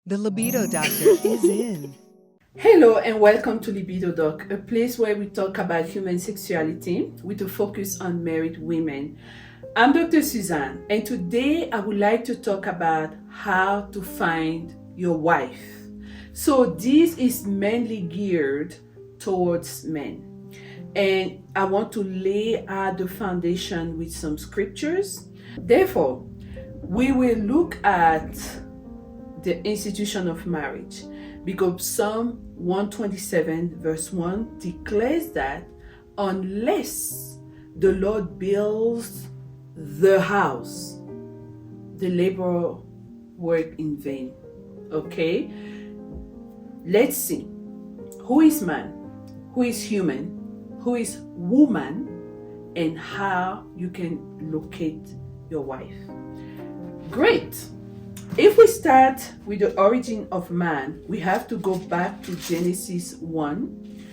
The Libido Doctor is in. Hello and welcome to Libido Doc, a place where we talk about human sexuality with a focus on married women. I'm Dr. Suzanne, and today I would like to talk about how to find your wife. So this is mainly geared towards men, and I want to lay out the foundation with some scriptures. Therefore, we will look at the institution of marriage, because Psalm 127 verse 1 declares that unless the Lord builds the house, the laborer work in vain. Okay, let's see, who is man, who is human, who is woman, and how you can locate your wife. Great. If we start with the origin of man, we have to go back to Genesis 1,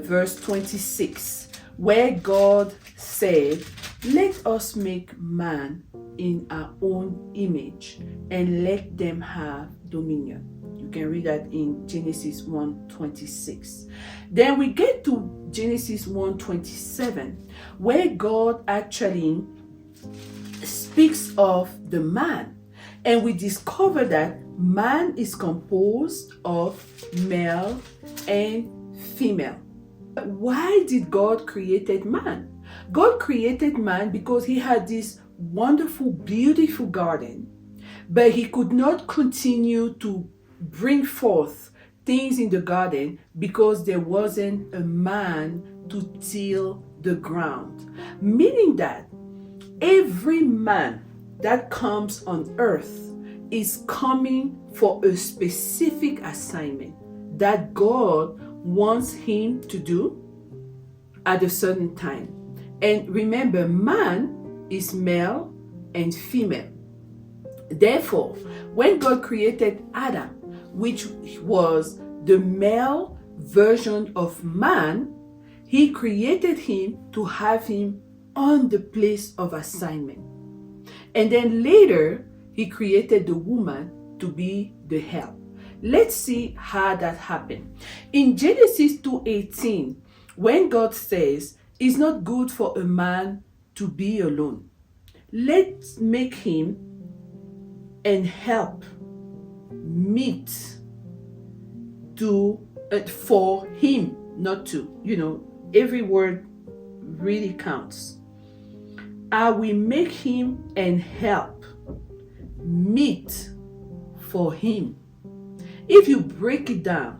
verse 26, where God said, "Let us make man in our own image and let them have dominion." You can read that in Genesis 1:26. Then we get to Genesis 1:27, where God actually speaks of the man. And we discover that man is composed of male and female. Why did God create man? God created man because he had this wonderful, beautiful garden, but he could not continue to bring forth things in the garden because there wasn't a man to till the ground. Meaning that every man that comes on earth is coming for a specific assignment that God wants him to do at a certain time. And remember, man is male and female. Therefore, when God created Adam, which was the male version of man, he created him to have him on the place of assignment. And then later, he created the woman to be the help. Let's see how that happened. In Genesis 2:18, when God says, "It's not good for a man to be alone. Let's make him and help meet to for him," not to, every word really counts. I will make him and help meet for him. If you break it down,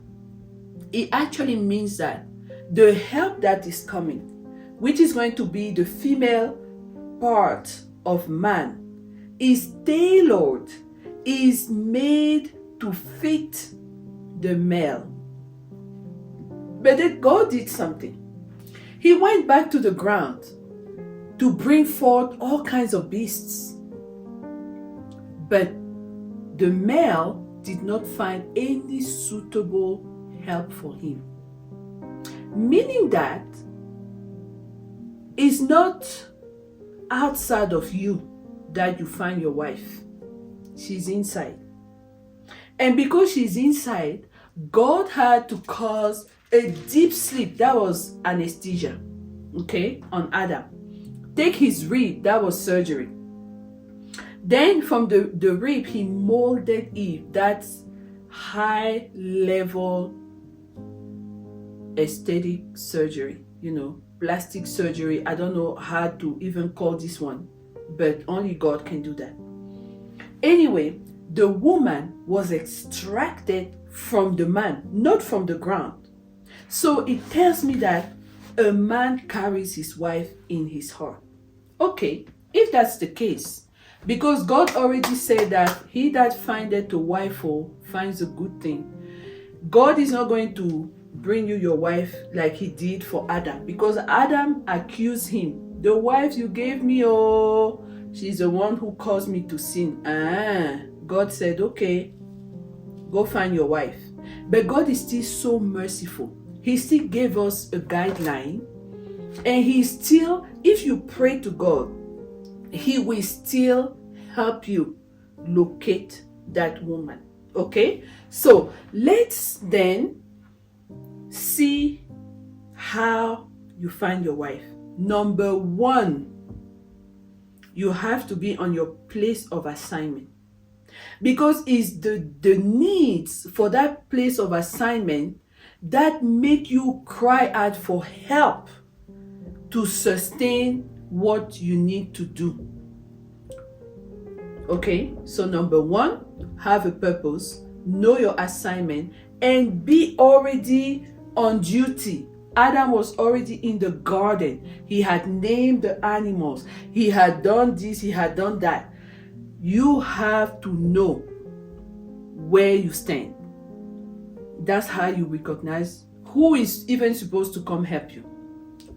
it actually means that the help that is coming, which is going to be the female part of man, is tailored, is made to fit the male. But then God did something. He went back to the ground to bring forth all kinds of beasts. But the male did not find any suitable help for him. Meaning that it's not outside of you that you find your wife. She's inside. And because she's inside, God had to cause a deep sleep. That was anesthesia, okay, on Adam. Take his rib, that was surgery. Then from the rib, he molded Eve. That's high level aesthetic surgery, plastic surgery. I don't know how to even call this one, but only God can do that. Anyway, the woman was extracted from the man, not from the ground. So it tells me that a man carries his wife in his heart. Okay, if that's the case, because God already said that he that findeth a wife finds a good thing. God is not going to bring you your wife like he did for Adam, because Adam accused him. The wife you gave me, she's the one who caused me to sin. God said, okay, go find your wife. But God is still so merciful. He still gave us a guideline. And he still, if you pray to God, he will still help you locate that woman. Okay, so let's then see how you find your wife. Number one, you have to be on your place of assignment, because it's the needs for that place of assignment that make you cry out for help to sustain what you need to do. Okay, so number one, have a purpose, know your assignment, and be already on duty. Adam was already in the garden. He had named the animals. He had done this, he had done that. You have to know where you stand. That's how you recognize who is even supposed to come help you.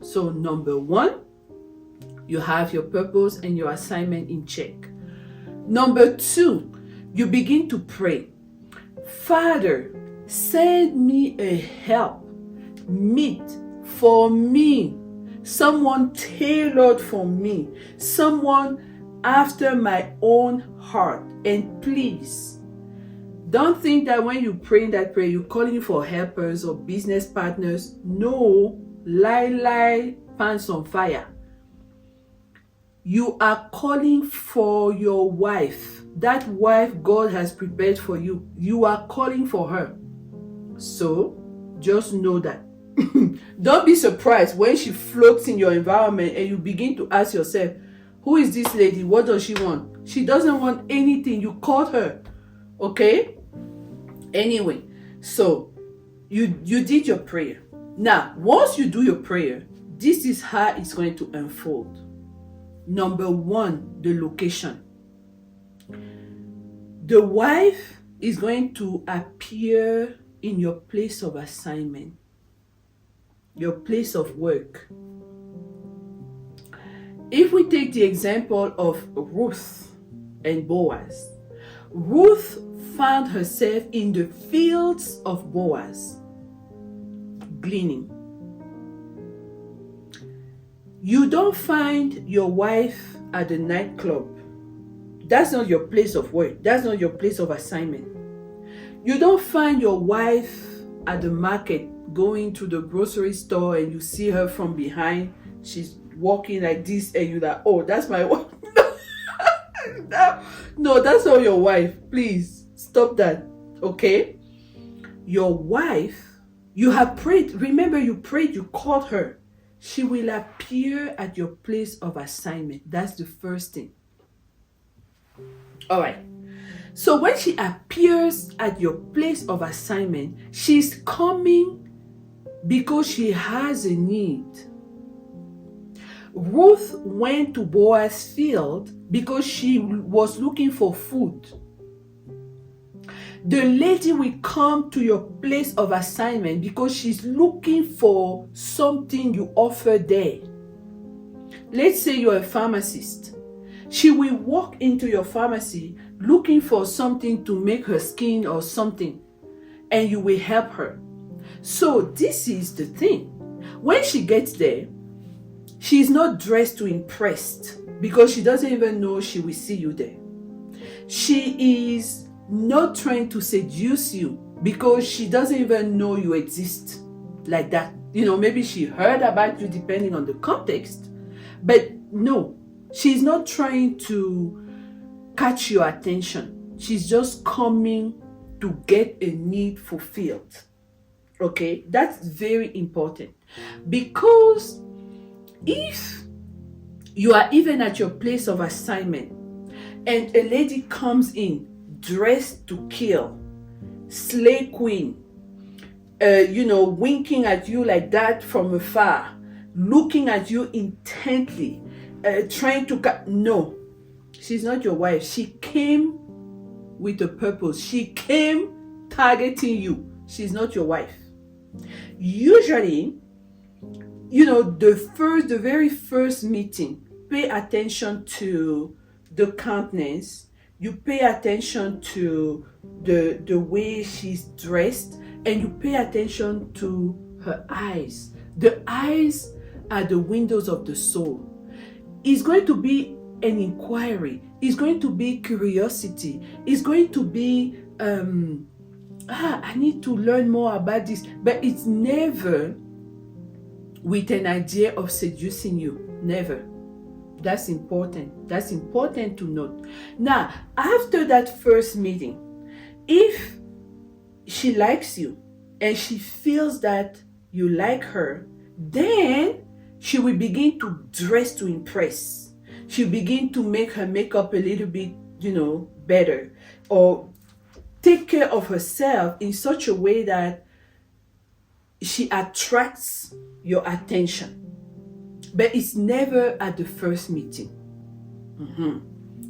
So number one, you have your purpose and your assignment in check. Number two, you begin to pray. Father, send me a help, meet for me, someone tailored for me, someone after my own heart. And please, don't think that when you pray in that prayer, you're calling for helpers or business partners. No, lie, pants on fire. You are calling for your wife. That wife God has prepared for you. You are calling for her. So, just know that. Don't be surprised when she floats in your environment and you begin to ask yourself, who is this lady? What does she want? She doesn't want anything. You called her. Okay? Anyway, so you did your prayer. Now, once you do your prayer, this is how it's going to unfold. Number one, the location. The wife is going to appear in your place of assignment, your place of work. If we take the example of Ruth and Boaz, Ruth found herself in the fields of Boaz, gleaning. You don't find your wife at the nightclub. That's not your place of work. That's not your place of assignment. You don't find your wife at the market, going to the grocery store, and you see her from behind. She's walking like this, and you're like, oh, that's my wife. No, that's not your wife. Please stop that. Okay? Your wife, you have prayed. Remember, you prayed, you called her. She will appear at your place of assignment. That's the first thing. All right. So when she appears at your place of assignment, she's coming because she has a need. Ruth went to Boaz's field because she was looking for food. The lady will come to your place of assignment because she's looking for something you offer there. Let's say you're a pharmacist. She will walk into your pharmacy looking for something to make her skin or something, and you will help her. So this is the thing. When she gets there, she's not dressed to impress because she doesn't even know she will see you there. She is not trying to seduce you because she doesn't even know you exist like that. You know, maybe she heard about you depending on the context, but no, she's not trying to catch your attention. She's just coming to get a need fulfilled. Okay, that's very important, because if you are even at your place of assignment and a lady comes in dressed to kill, slay queen, winking at you like that from afar, looking at you intently, trying to no, she's not your wife. She came with a purpose. She came targeting you. She's not your wife. Usually, the very first meeting, pay attention to the countenance. You pay attention to the way she's dressed, and you pay attention to her eyes. The eyes are the windows of the soul. It's going to be an inquiry. It's going to be curiosity. It's going to be, I need to learn more about this. But it's never with an idea of seducing you. Never. That's important. That's important to note. Now, after that first meeting, if she likes you and she feels that you like her, then she will begin to dress to impress. She'll begin to make her makeup a little bit, better, or take care of herself in such a way that she attracts your attention. But it's never at the first meeting.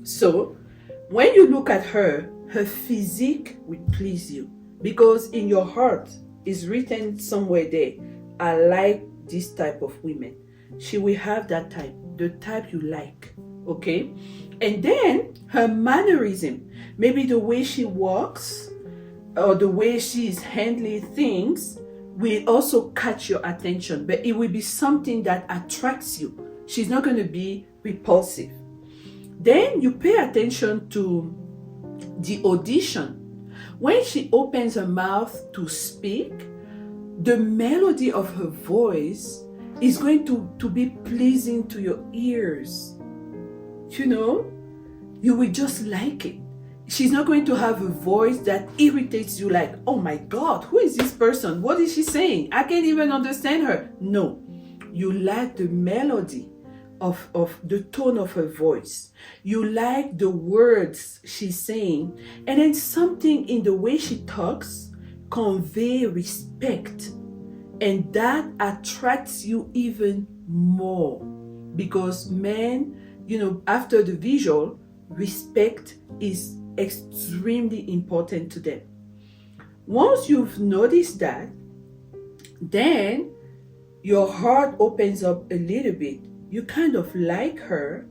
So, when you look at her physique will please you, because in your heart is written somewhere there, I like this type of women. She will have that type, the type you like, okay? And then her mannerism, maybe the way she walks or the way she is handling things, will also catch your attention, but it will be something that attracts you. She's not going to be repulsive. Then you pay attention to the audition. When she opens her mouth to speak, the melody of her voice is going to be pleasing to your ears. You will just like it. She's not going to have a voice that irritates you, like, oh my God, who is this person? What is she saying? I can't even understand her. No, you like the melody of the tone of her voice. You like the words she's saying. And then something in the way she talks convey respect. And that attracts you even more. Because men, after the visual, respect is extremely important to them. Once you've noticed that, then your heart opens up a little bit. You kind of like her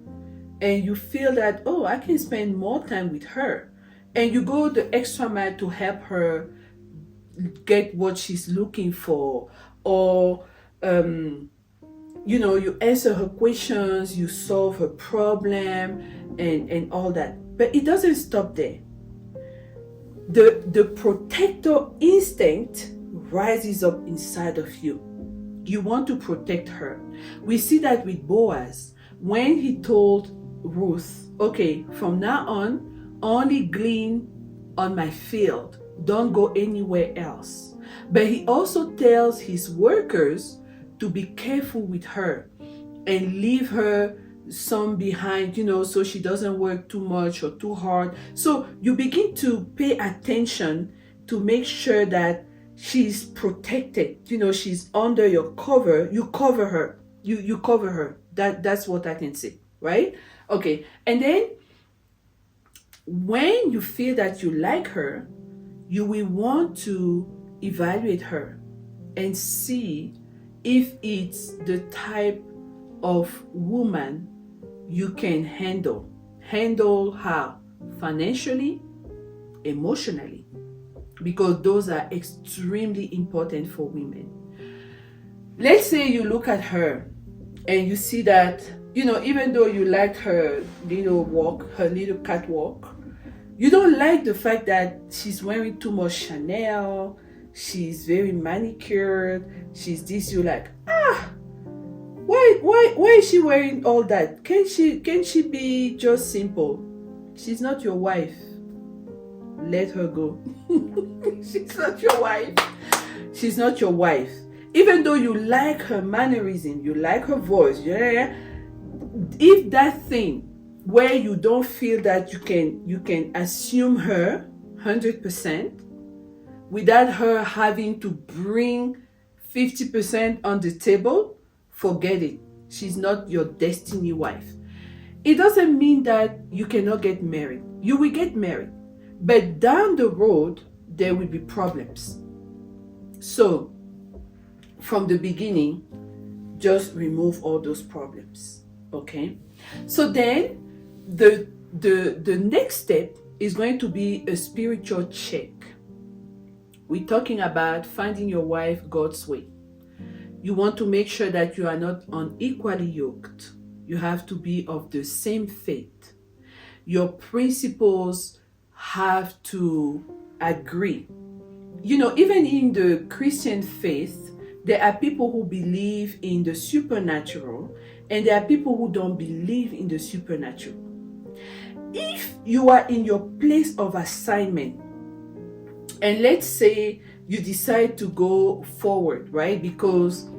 and you feel that, oh, I can spend more time with her. And you go the extra mile to help her get what she's looking for, or you answer her questions, you solve her problem, and all that. But it doesn't stop there. The protector instinct rises up inside of you. You want to protect her. We see that with Boaz when he told Ruth, okay, from now on, only glean on my field. Don't go anywhere else. But he also tells his workers to be careful with her and leave her some behind, so she doesn't work too much or too hard. So you begin to pay attention to make sure that she's protected. She's under your cover. You cover her. You cover her. That's what I can say, right? Okay. And then when you feel that you like her, you will want to evaluate her and see if it's the type of woman you can handle. Handle how? Financially, emotionally, because those are extremely important for women. Let's say you look at her and you see that, even though you like her little walk, her little catwalk, you don't like the fact that she's wearing too much Chanel, she's very manicured, she's this, you're like, why is she wearing all that? Can she be just simple? She's not your wife. Let her go. She's not your wife. She's not your wife. Even though you like her mannerism, you like her voice, if that thing where you don't feel that you can assume her 100% without her having to bring 50% on the table, forget it. She's not your destiny wife. It doesn't mean that you cannot get married. You will get married. But down the road, there will be problems. So, from the beginning, just remove all those problems. Okay? So then, the next step is going to be a spiritual check. We're talking about finding your wife God's way. You want to make sure that you are not unequally yoked. You have to be of the same faith. Your principles have to agree. You know, even in the Christian faith, there are people who believe in the supernatural, and there are people who don't believe in the supernatural. If you are in your place of assignment, and let's say you decide to go forward, right? Because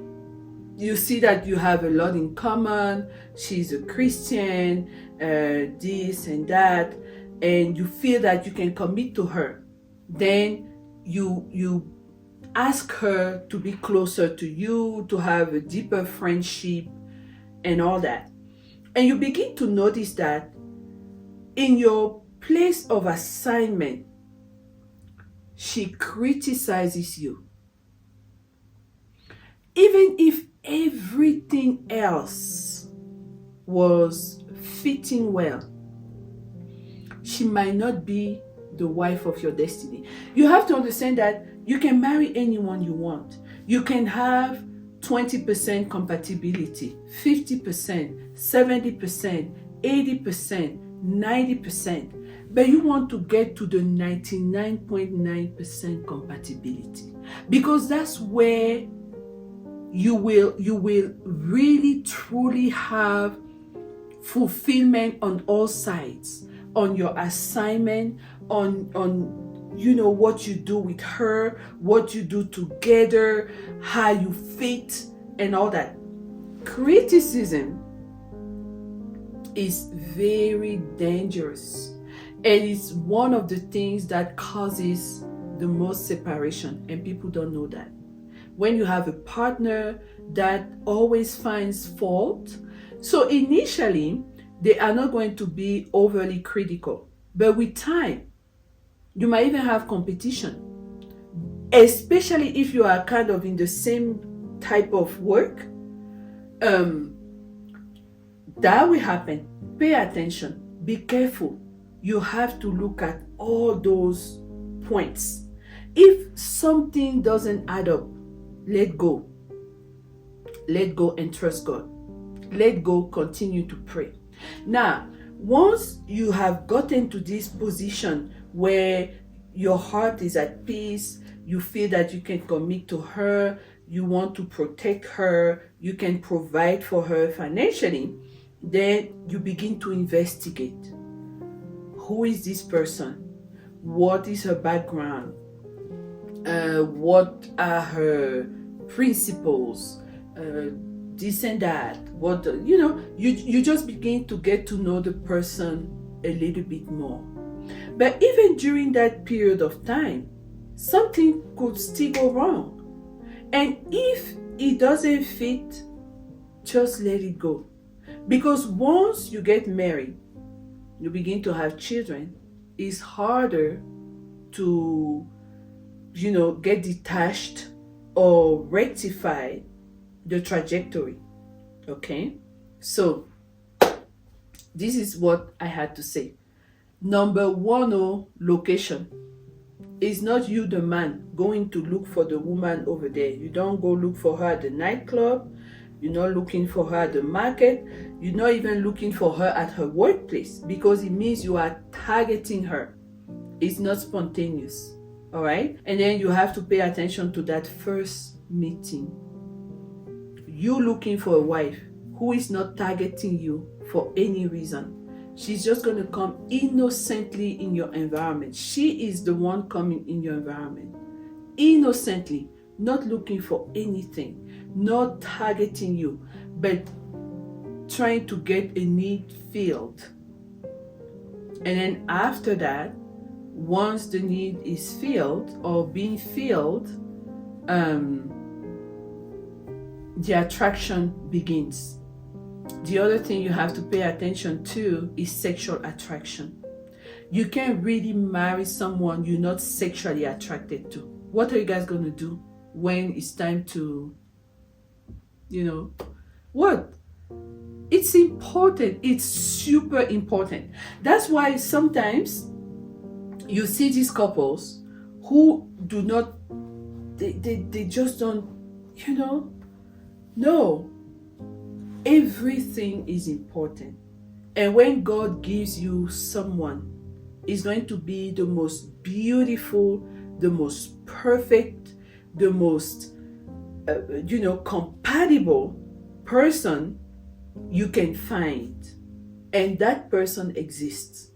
you see that you have a lot in common, she's a Christian, this and that, and you feel that you can commit to her, then you ask her to be closer to you, to have a deeper friendship and all that. And you begin to notice that in your place of assignment, she criticizes you. Even if everything else was fitting well, she might not be the wife of your destiny. You have to understand that you can marry anyone you want. You can have 20% compatibility, 50%, 70%, 80%, 90%, but you want to get to the 99.9% compatibility, because that's where you will really truly have fulfillment on all sides, on your assignment, on you know what you do with her, what you do together, how you fit and all that. Criticism is very dangerous, and it's one of the things that causes the most separation, and people don't know that. When you have a partner that always finds fault, so initially they are not going to be overly critical, but with time you might even have competition, especially if you are kind of in the same type of work. That will happen. Pay attention, be careful. You have to look at all those points. If something doesn't add up, let go and trust God. Let go, continue to pray. Now, once you have gotten to this position where your heart is at peace, you feel that you can commit to her, you want to protect her, you can provide for her financially, then you begin to investigate. Who is this person? What is her background? What are her principles? This and that. What you just begin to get to know the person a little bit more. But even during that period of time, something could still go wrong. And if it doesn't fit, just let it go. Because once you get married, you begin to have children, it's harder to, get detached or rectify the trajectory. Okay? So, this is what I had to say. Number one, location. It's not you, the man, going to look for the woman over there. You don't go look for her at the nightclub. You're not looking for her at the market. You're not even looking for her at her workplace, because it means you are targeting her. It's not spontaneous. All right? And then you have to pay attention to that first meeting. You looking for a wife who is not targeting you for any reason. She's just going to come innocently in your environment. She is the one coming in your environment. Innocently, not looking for anything, not targeting you, but trying to get a need filled. And then after that, once the need is filled or being filled, the attraction begins. The other thing you have to pay attention to is sexual attraction. You can't really marry someone you're not sexually attracted to. What are you guys going to do when it's time to, what? It's important. It's super important. That's why sometimes you see these couples who do not, they just don't, no. Everything is important. And when God gives you someone, it's going to be the most beautiful, the most perfect, the most, compatible person you can find. And that person exists.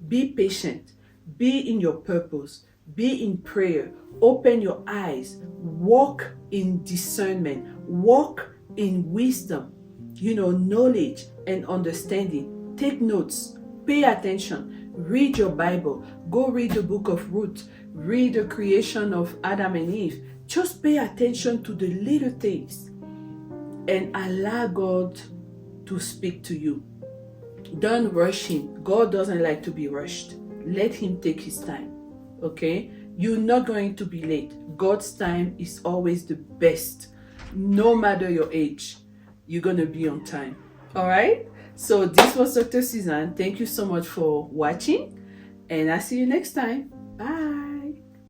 Be patient. Be in your purpose. Be in prayer. Open your eyes. Walk in discernment. Walk in wisdom, knowledge and understanding. Take notes. Pay attention. Read your Bible. Go read the book of Ruth. Read the creation of Adam and Eve. Just pay attention to the little things and allow God to speak to you. Don't rush him. God doesn't like to be rushed. Let him take his time. Okay? You're not going to be late. God's time is always the best. No matter your age, you're going to be on time. All right? So this was Dr. Suzanne. Thank you so much for watching. And I'll see you next time. Bye.